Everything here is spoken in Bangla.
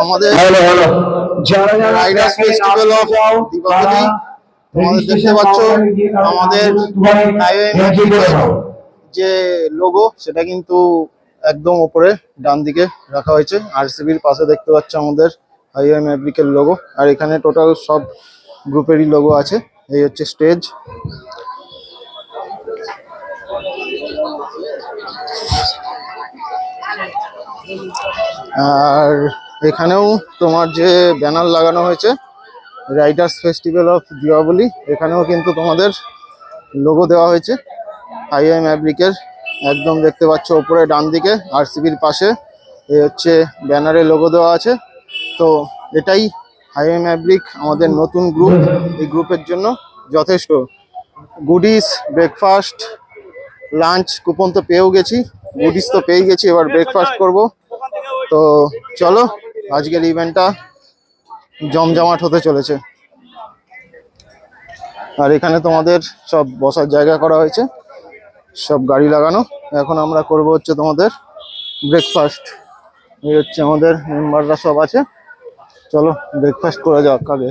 আমাদের রাইডার্স ফেস্টিভ্যাল অফ দীপাবলি। তোমাদের দেখতে পাচ্ছ আমাদের যে লোগো সেটা কিন্তু একদম উপরে ডান দিকে রাখা হয়েছে। আরসিবির পাশে দেখতে পাচ্ছ আমাদের হাইওয়ে ম্যাভরিকের লোগো, আর এখানে টোটাল সব গ্রুপেরই লোগো আছে। এই হচ্ছে স্টেজ। আর এখানেও তোমার যে ব্যানার লাগানো হয়েছে রাইডার্স ফেস্টিভ্যাল অফ দীপাবলি, এখানেও কিন্তু তোমাদের লোগো দেওয়া হয়েছে হাইওয়ে ম্যাভরিকের। একদম দেখতে পাচ্ছ উপরে ডান দিকে আরসিবির পাশে এই হচ্ছে ব্যানারে লোগো দেওয়া আছে। তো এটাই হাইওয়ে ম্যাভরিক, আমাদের নতুন গ্রুপ। এই গ্রুপের জন্য যথেষ্ট গুডিস, ব্রেকফাস্ট, লাঞ্চ কুপন তো পেয়েও গেছি, গুডিস তো পেয়ে গেছি, এবার ব্রেকফাস্ট করব। তো চলো, আজকের ইভেন্টটা জমজমাট হতে চলেছে। আর এখানে তোমাদের সব বসার জায়গা করা হয়েছে, সব গাড়ি লাগানো। এখন আমরা করব হচ্ছে তোমাদের ব্রেকফাস্ট। এই হচ্ছে আমাদের মেম্বাররা সব আছে, চলো ব্রেকফাস্ট করে যাক আগে।